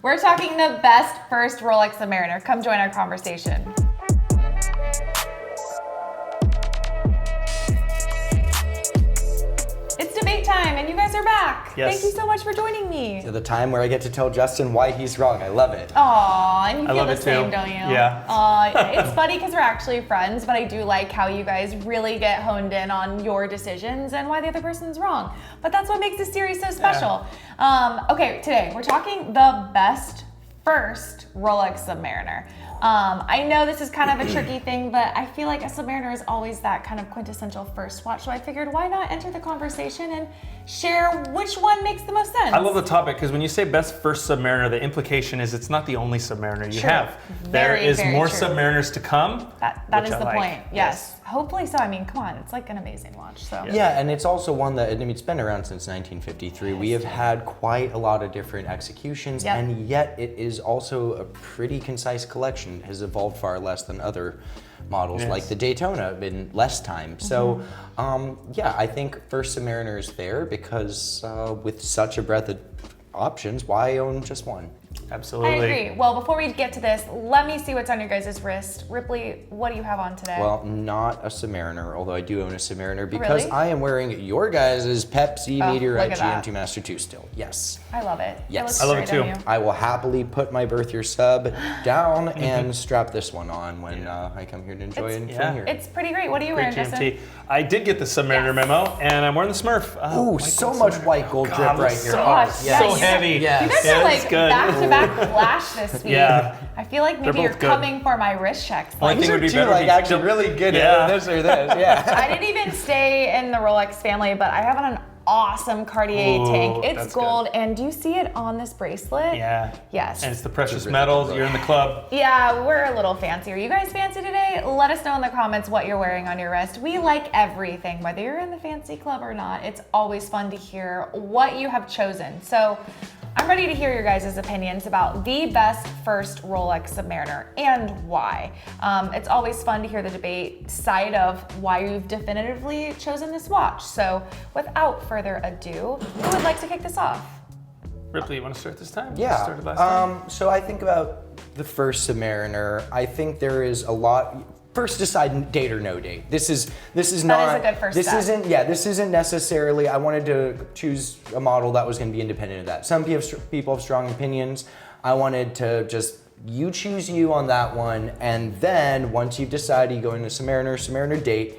We're talking the best first Rolex Submariner. Come join our conversation. It's debate time, and you guys are back. Yes. Thank you so much for joining me. To the time where I get to tell Justin why he's wrong. I love it. Aw, and you I feel love the it too. same, don't you? Yeah. It's funny because we're actually friends, but I do like how you guys really get honed in on your decisions and why the other person's wrong. But that's what makes this series so special. Okay, today we're talking the best first Rolex Submariner. I know this is kind of a tricky thing, but I feel like a Submariner is always that kind of quintessential first watch. So I figured, why not enter the conversation and share which one makes the most sense? I love the topic because when you say best first Submariner, the implication is it's not the only Submariner you True. have. There Very, is very more true. Submariners to come. That which is I the like. point. Yes. Hopefully so. I mean, come on, it's like an amazing watch. So Yeah, and it's also one that, I mean, it's been around since 1953. We have had quite a lot of different executions, Yep. and yet it is also a pretty concise collection. It has evolved far less than other models Yes. like the Daytona in less time. So, yeah, I think first Submariner is there because with such a breadth of options, why own just one? Absolutely. I agree. Well, before we get to this, let me see what's on your guys' wrist. Ripley, what do you have on today? Well, not a Submariner, although I do own a Submariner because Really? I am wearing your guys' Pepsi Oh, Meteorite look at that. GMT-Master 2 still. Yes. I love it. Yes. looks I love it great on too. you. I will happily put my birth year sub down and strap this one on when I come here to enjoy it yeah. from here. It's pretty great. What are you Great wearing, GMT. Justin? I did get the Submariner Yes. memo, and I'm wearing the Smurf. Ooh, white so gold much Submariner. white gold God, drip right looks here. So, Gosh, so yeah, you heavy. Yes. You guys Yeah, are it's like good. back-to-back flash this week. Yeah. I feel like maybe They're you're both good. coming for my wrist checks. Only Like, thing would be Two, better like if you actually jumped- really good Yeah. at this or this. Yeah. I didn't even stay in the Rolex family, but I have an awesome Cartier Ooh, tank. It's that's gold, and do you see it on this bracelet? Yeah. Yes. And it's the precious really metals. good. You're in the club. Yeah, we're a little fancier. You guys fancy today? Let us know in the comments what you're wearing on your wrist. We like everything, whether you're in the fancy club or not. It's always fun to hear what you have chosen. So I'm ready to hear your guys' opinions about the best first Rolex Submariner and why. It's always fun to hear the debate side of why you've definitively chosen this watch. So without further ado, who would like to kick this off? Ripley, you want to start this time? You Yeah. started last time. So I think about the first Submariner. I think there is a lot. First, decide date or no date. This is not. a good first This step. isn't. Yeah, this isn't necessarily. I wanted to choose a model that was going to be independent of that. Some people have strong opinions. I wanted to just you choose you on that one, and then once you've decided you go into Submariner date.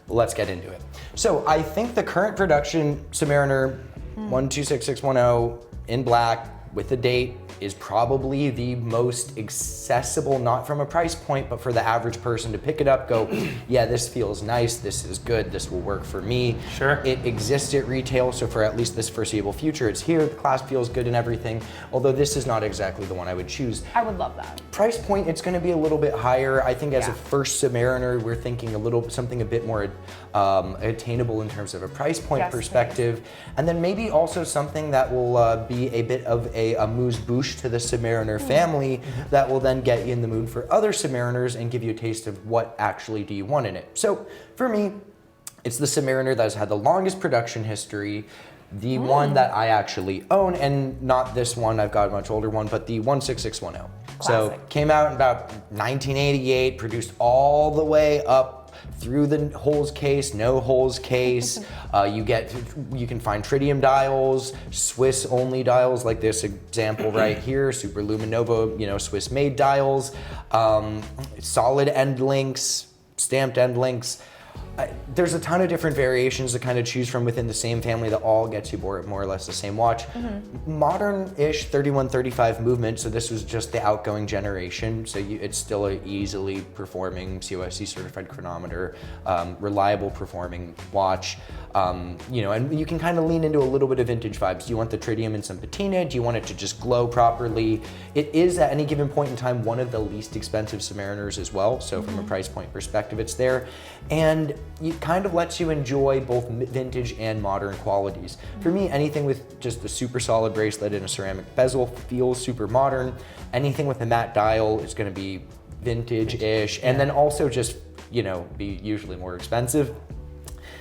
Let's get into it. So I think the current production Submariner 126610 in black with the date is probably the most accessible, not from a price point, but for the average person to pick it up, go, yeah, this feels nice, this is good, this will work for me. Sure. It exists at retail, so for at least this foreseeable future, it's here, the class feels good and everything, although this is not exactly the one I would choose. I would love that. Price point, it's gonna be a little bit higher. I think as Yeah. a first Submariner, we're thinking something a bit more attainable in terms of a price point Yes, perspective. And then maybe also something that will be a bit of a amuse-bouche to the Submariner family that will then get you in the mood for other Submariners and give you a taste of what actually do you want in it. So for me, it's the Submariner that has had the longest production history, the one that I actually own, and not this one, I've got a much older one, but the 16610. So Classic. came out in about 1988, produced all the way up through the holes case, no holes case. You can find tritium dials, Swiss only dials like this example right here, Super Luminova, Swiss made dials, solid end links, stamped end links. There's a ton of different variations to kind of choose from within the same family that all gets you more or less the same watch. Modern-ish 3135 movement, so this was just the outgoing generation, so it's still a easily performing COSC certified chronometer, reliable performing watch. And you can kind of lean into a little bit of vintage vibes. Do you want the tritium and some patina? Do you want it to just glow properly? It is at any given point in time one of the least expensive Submariners as well, so from a price point perspective it's there. And it kind of lets you enjoy both vintage and modern qualities. For me, anything with just a super solid bracelet and a ceramic bezel feels super modern. Anything with a matte dial is going to be vintage-ish, and then also just, be usually more expensive.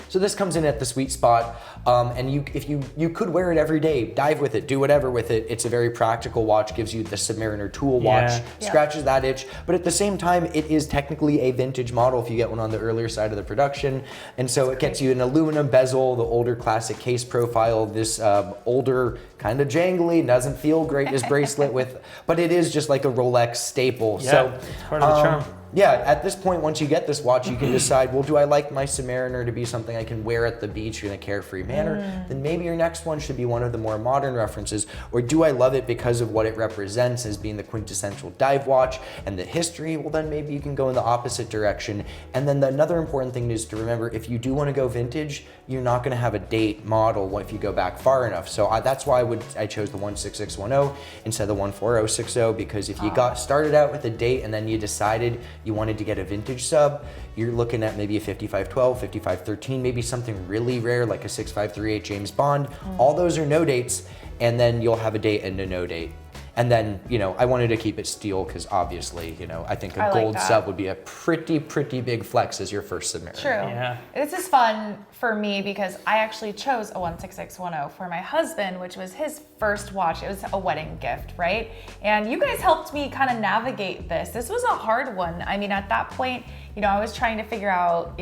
So this comes in at the sweet spot. And if you could wear it every day, dive with it, do whatever with it. It's a very practical watch, gives you the Submariner tool watch, scratches that itch. But at the same time, it is technically a vintage model if you get one on the earlier side of the production. And so it gets you an aluminum bezel, the older classic case profile, this older, kind of jangly, doesn't feel great as bracelet with, but it is just like a Rolex staple. Yeah, so it's part of the charm. Yeah, at this point, once you get this watch, you can decide, well, do I like my Submariner to be something I can wear at the beach in a carefree manner? Then maybe your next one should be one of the more modern references. Or do I love it because of what it represents as being the quintessential dive watch and the history? Well, then maybe you can go in the opposite direction. And then another important thing is to remember, if you do want to go vintage, you're not going to have a date model if you go back far enough. So that's why I chose the 16610 instead of the 14060, because if you got started out with a date and then you decided you wanted to get a vintage sub, you're looking at maybe a 5512, 5513, maybe something really rare like a 6538 James Bond. All those are no dates, and then you'll have a date and a no date. And then, I wanted to keep it steel because obviously, I think a gold sub would be a pretty big flex as your first Submariner. True. Yeah. This is fun for me because I actually chose a 16610 for my husband, which was his first watch. It was a wedding gift, right? And you guys helped me kind of navigate this. This was a hard one. I mean, at that point, I was trying to figure out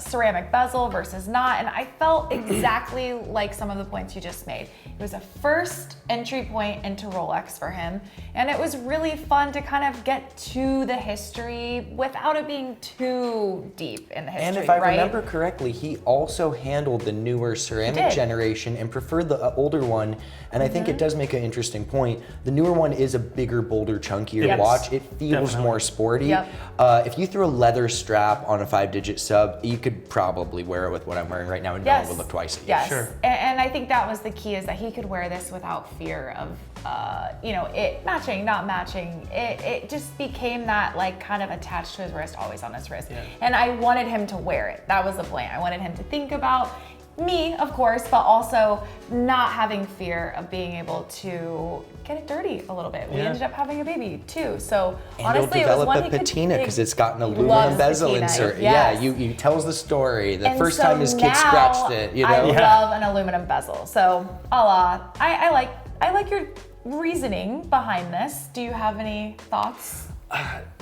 ceramic bezel versus not, and I felt exactly like some of the points you just made. It was a first entry point into Rolex for him, and it was really fun to kind of get to the history without it being too deep in the history, And if I right? remember correctly, he also handled the newer ceramic generation and preferred the older one, and I think it does make an interesting point. The newer one is a bigger, bolder, chunkier watch. It feels more sporty. If you threw a leather strap on a 5-digit sub, you could probably wear it with what I'm wearing right now and no one would look twice at you. Yes. Sure. And I think that was the key, is that he could wear this without fear of it matching, not matching. It just became that kind of attached to his wrist, always on his wrist. And I wanted him to wear it. That was the plan. I wanted him to think about me, of course, but also not having fear of being able to get it dirty a little bit. We ended up having a baby too, so And honestly, you'll it was one develop a patina because it's got an He aluminum loves bezel patina, insert. yes. Yeah, you tells the story. The And first so time his kid now scratched it, I love an aluminum bezel. So, I like your reasoning behind this. Do you have any thoughts?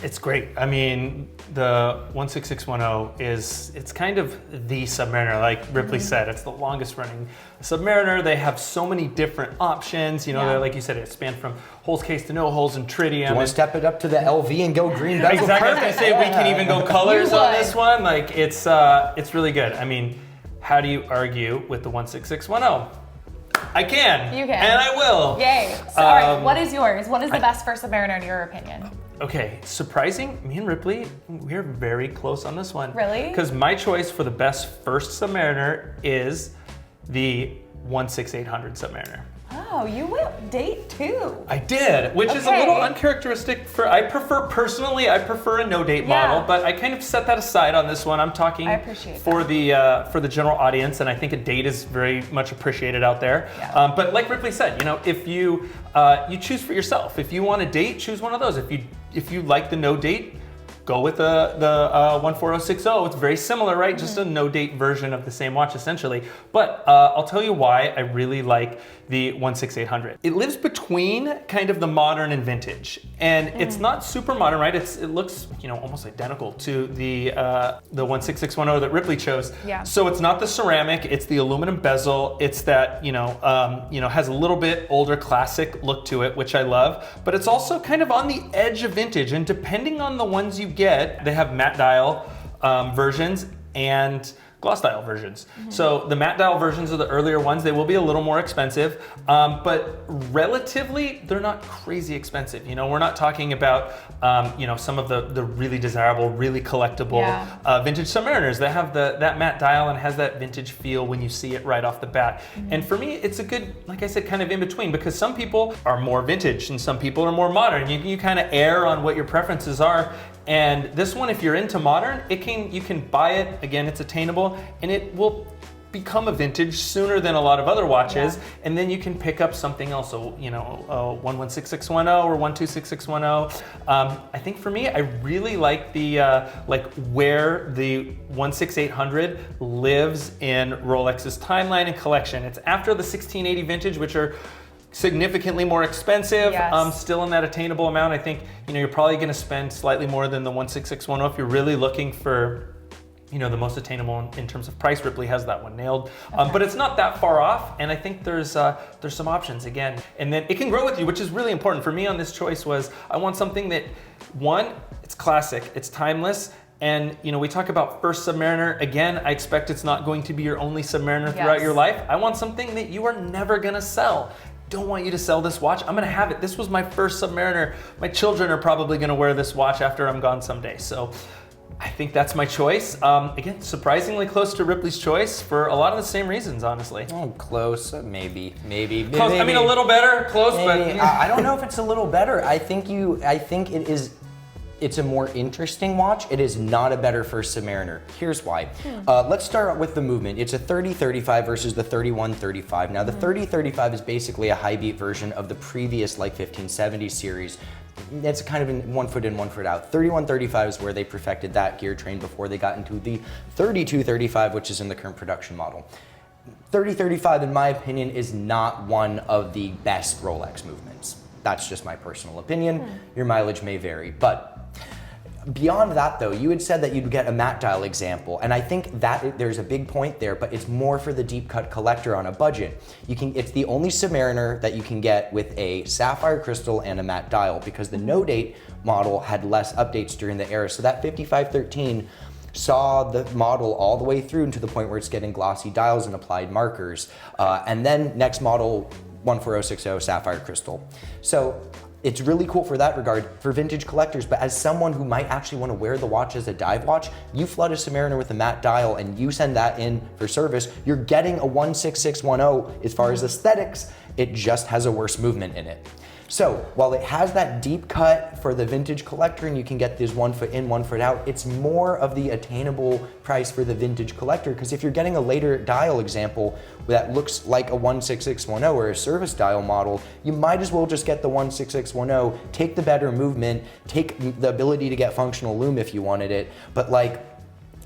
It's great. I mean, the 16610 it's kind of the Submariner, like Ripley said. It's the longest running Submariner. They have so many different options. They're, like you said, it spanned from holes case to no holes and tritium. You want to step it up to the LV and go green bezel? Exactly. I was gonna say we can even go colors You on would. this one. It's really good. I mean, how do you argue with the 16610? I can. You can. And I will. Yay. So, all right, what is yours? What is the best for Submariner in your opinion? Okay, surprising, me and Ripley, we're very close on this one. Really? Because my choice for the best first Submariner is the 16800 Submariner. Oh, you went date too. I did, which is a little uncharacteristic I prefer a no-date model, but I kind of set that aside on this one. I'm talking for the general audience, and I think a date is very much appreciated out there. Yeah. But like Ripley said, if you choose for yourself. If you want a date, choose one of those. If you like the no-date, go with the 14060. It's very similar, right? Just a no-date version of the same watch, essentially. But I'll tell you why I really like the 16800. It lives between kind of the modern and vintage, and it's not super modern, right? It looks, almost identical to the 16610 that Ripley chose. Yeah. So it's not the ceramic; it's the aluminum bezel. It's that has a little bit older classic look to it, which I love. But it's also kind of on the edge of vintage, and depending on the ones you get, they have matte dial versions and gloss dial versions. So the matte dial versions are the earlier ones. They will be a little more expensive, but relatively, they're not crazy expensive. We're not talking about, some of the really desirable, really collectible vintage Submariners that have that matte dial and has that vintage feel when you see it right off the bat. And for me, it's a good, like I said, kind of in between, because some people are more vintage and some people are more modern. You kind of err on what your preferences are. And this one, if you're into modern, you can buy it. Again, it's attainable, and it will become a vintage sooner than a lot of other watches, and then you can pick up something else. So, you know, 116610 or 126610. I think for me, I really like the where the 16800 lives in Rolex's timeline and collection. It's after the 1680 vintage, which are significantly more expensive, still in that attainable amount. I think, you know, you're probably going to spend slightly more than the 16610 if you're really looking for, you know, the most attainable in terms of price. Ripley has that one nailed, but it's not that far off, and I think there's some options again, and then it can grow with you, which is really important for me on this choice. Was I want something that, one, it's classic, it's timeless, and you know, we talk about first Submariner. Again, I expect it's not going to be your only Submariner throughout your life. I want something that you are never gonna sell. Don't want you to sell this watch. I'm gonna have it. This was my first Submariner. My children are probably gonna wear this watch after I'm gone someday. So I think that's my choice. Again, surprisingly close to Ripley's choice for a lot of the same reasons, honestly. Oh, close, maybe. Close, I mean, a little better, close, maybe. but I don't know if it's a little better. I think it is. It's a more interesting watch. It is not a better first Submariner. Here's why. Let's start with the movement. It's a 30-35 versus the 31-35. Now the 30-35 is basically a high beat version of the previous like 1570 series. It's kind of in 1 foot in, 1 foot out. 31-35 is where they perfected that gear train before they got into the 32-35, which is in the current production model. 30-35, in my opinion, is not one of the best Rolex movements. That's just my personal opinion. Your mileage may vary, but beyond that though, you had said that you'd get a matte dial example, and I think that there's a big point there, but it's more for the deep cut collector on a budget. It's the only Submariner that you can get with a sapphire crystal and a matte dial, because the No Date model had less updates during the era. So that 5513 saw the model all the way through to the point where it's getting glossy dials and applied markers. And then next model, 14060 sapphire crystal. So it's really cool for that regard for vintage collectors, but as someone who might actually want to wear the watch as a dive watch, you flood a Submariner with a matte dial and you send that in for service, you're getting a 16610 as far as aesthetics. It just has a worse movement in it. So while it has that deep cut for the vintage collector and you can get this 1 foot in, 1 foot out, it's more of the attainable price for the vintage collector, because if you're getting a later dial example that looks like a 16610 or a service dial model, you might as well just get the 16610, take the better movement, take the ability to get functional lume if you wanted it, but like,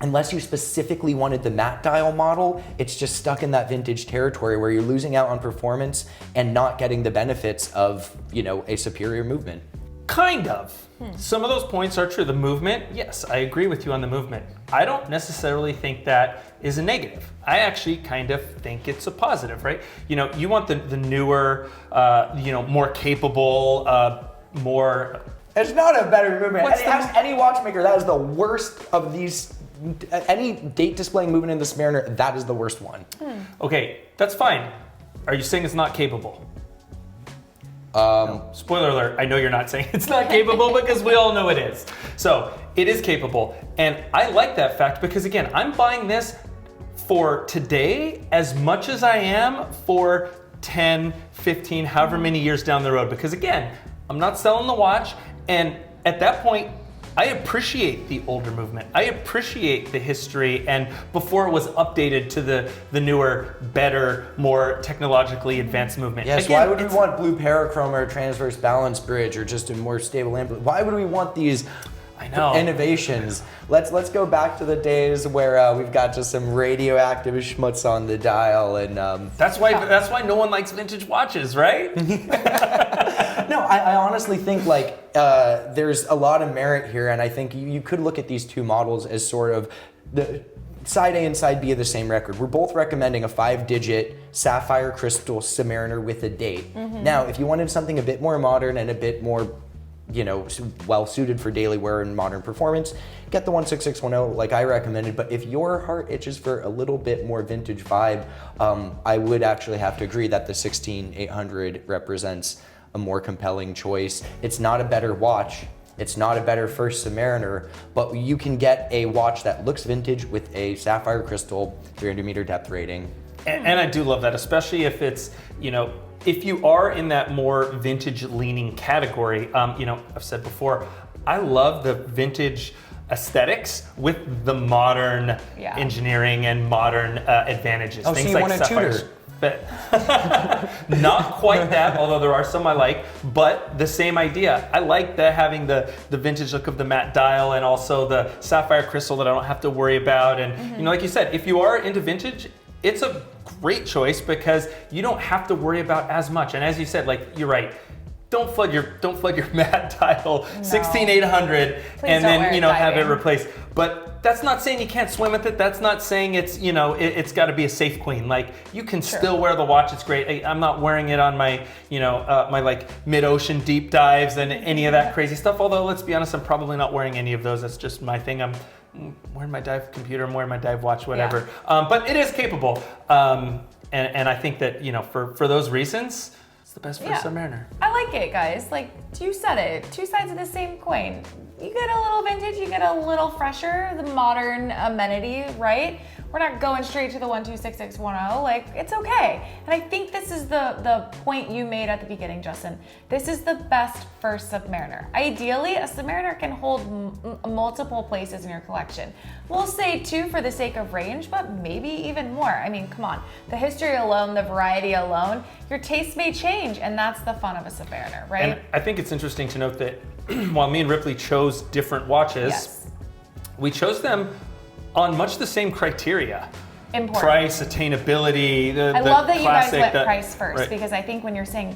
unless you specifically wanted the matte dial model, it's just stuck in that vintage territory where you're losing out on performance and not getting the benefits of, you know, a superior movement. Kind of. Some of those points are true. The movement, yes, I agree with you on the movement. I don't necessarily think that is a negative. I actually kind of think it's a positive, right? You know, you want the newer, you know, more capable, more... It's not a better movement. Any watchmaker, that is the worst of these. Any date displaying movement in the Submariner, that is the worst one. Okay, that's fine. Are you saying it's not capable? No. Spoiler alert, I know you're not saying it's not capable because we all know it is. So it is capable. And I like that fact because again, I'm buying this for today as much as I am for 10, 15, however many years down the road. Because again, I'm not selling the watch. And at that point, I appreciate the older movement. I appreciate the history and before it was updated to the newer, better, more technologically advanced movement. Yes, again, why would we want blue parachrome or a transverse balance bridge or just a more stable amplitude? Why would we want these innovations? Let's go back to the days where we've got just some radioactive schmutz on the dial, and that's why no one likes vintage watches, right? No, I honestly think like there's a lot of merit here, and I think you could look at these two models as sort of the side A and side B of the same record. We're both recommending a 5-digit sapphire crystal Submariner with a date. Now, if you wanted something a bit more modern and a bit more, you know, well suited for daily wear and modern performance, get the 16610 like I recommended. But if your heart itches for a little bit more vintage vibe, I would actually have to agree that the 16800 represents a more compelling choice. It's not a better watch, it's not a better first Submariner, but you can get a watch that looks vintage with a sapphire crystal 300 meter depth rating. And I do love that, especially if it's, you know, if you are in that more vintage leaning category. You know, I've said before, I love the vintage aesthetics with the modern engineering and modern advantages. Oh, Things so you like want a sapphire. Tudor? Not quite that, although there are some I like, but the same idea. I like having the vintage look of the matte dial and also the sapphire crystal that I don't have to worry about. And you know, like you said, if you are into vintage, it's a great choice because you don't have to worry about as much. And as you said, like, you're right. Don't flood your matte dial 16800 and then, you know, have it replaced. But that's not saying you can't swim with it. That's not saying it's, you know, it's got to be a safe queen. Like, you can still wear the watch. It's great. I'm not wearing it on my, you know, my like mid-ocean deep dives and any of that crazy stuff. Although, let's be honest, I'm probably not wearing any of those. That's just my thing. I'm wearing my dive computer. I'm wearing my dive watch, whatever. But it is capable. And I think that, you know, for those reasons, it's the best for Submariner. I like it, guys. Like, you said it. Two sides of the same coin. You get a little vintage, you get a little fresher, the modern amenity, right? We're not going straight to the 126610. Like, it's okay. And I think this is the point you made at the beginning, Justin. This is the best for Submariner. Ideally, a Submariner can hold multiple places in your collection. We'll say 2 for the sake of range, but maybe even more. I mean, come on. The history alone, the variety alone, your taste may change, and that's the fun of a Submariner, right? And I think it's interesting to note that while me and Ripley chose different watches, we chose them on much the same criteria. Important. Price, attainability, I love that you guys went classic, price first, because I think when you're saying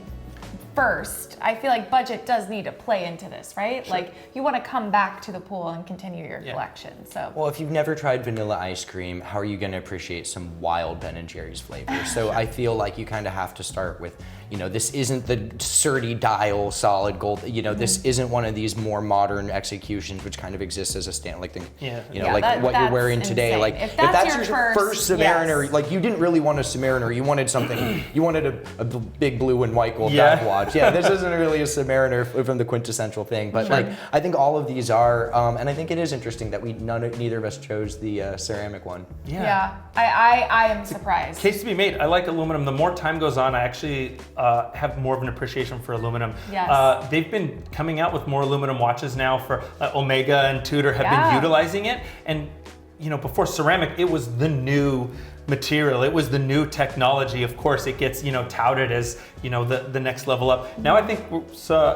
first, I feel like budget does need to play into this, right? Like, you want to come back to the pool and continue your collection. So, well, if you've never tried vanilla ice cream, how are you going to appreciate some wild Ben & Jerry's flavor? So I feel like you kind of have to start with, you know, this isn't the Surdy dial solid gold. You know, this isn't one of these more modern executions which kind of exists as a stand, like the, you know, like what you're wearing today. Insane. Like, if that's your first Submariner, like, you didn't really want a Submariner, you wanted something, you wanted a big blue and white gold dive watch. Yeah, this isn't really a Submariner from the quintessential thing, but like, I think all of these are, and I think it is interesting that neither of us chose the ceramic one. I am surprised. Case to be made. I like aluminum. The more time goes on, I actually have more of an appreciation for aluminum. Yes. They've been coming out with more aluminum watches now. For Omega and Tudor have been utilizing it, and you know, before ceramic, it was the new material. It was the new technology. Of course, it gets, you know, touted as, you know, the next level up. Now I think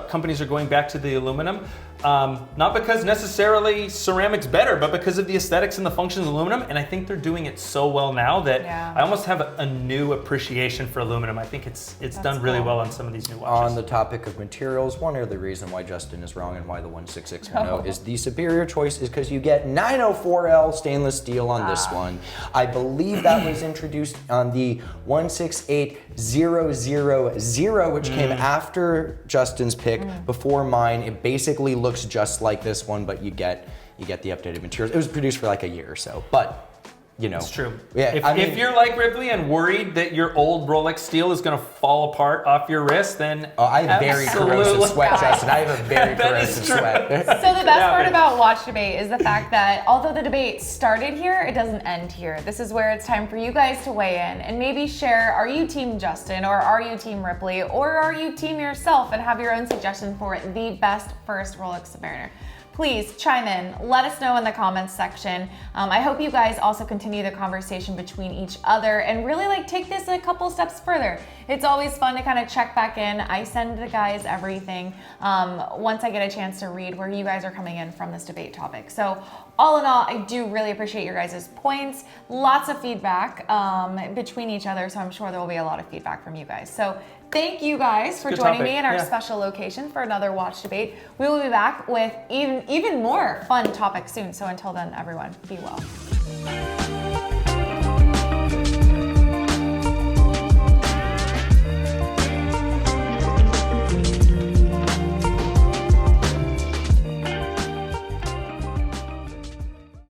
companies are going back to the aluminum, not because necessarily ceramic's better, but because of the aesthetics and the functions of aluminum. And I think they're doing it so well now that I almost have a new appreciation for aluminum. I think it's done really well on some of these new watches. On the topic of materials, one other reason why Justin is wrong and why the 16610 is the superior choice is because you get 904L stainless steel on this one. I believe that was introduced on the 168000, which came after Justin's pick, before mine. It basically looks just like this one, but you get the updated materials. It was produced for like a year or so, but you know. It's true. Yeah, if you're like Ripley and worried that your old Rolex steel is going to fall apart off your wrist, then I have very corrosive sweat, Justin. I have a very corrosive sweat. So the best part about watch debate is the fact that although the debate started here, it doesn't end here. This is where it's time for you guys to weigh in and maybe share, are you team Justin or are you team Ripley or are you team yourself, and have your own suggestion for the best first Rolex Submariner. Please chime in, let us know in the comments section. I hope you guys also continue the conversation between each other and really like take this a couple steps further. It's always fun to kind of check back in. I send the guys everything once I get a chance to read where you guys are coming in from this debate topic. So all in all, I do really appreciate your guys' points. Lots of feedback between each other, so I'm sure there will be a lot of feedback from you guys. So thank you guys for joining me in our special location for another watch debate. We will be back with even more fun topics soon. So until then, everyone, be well.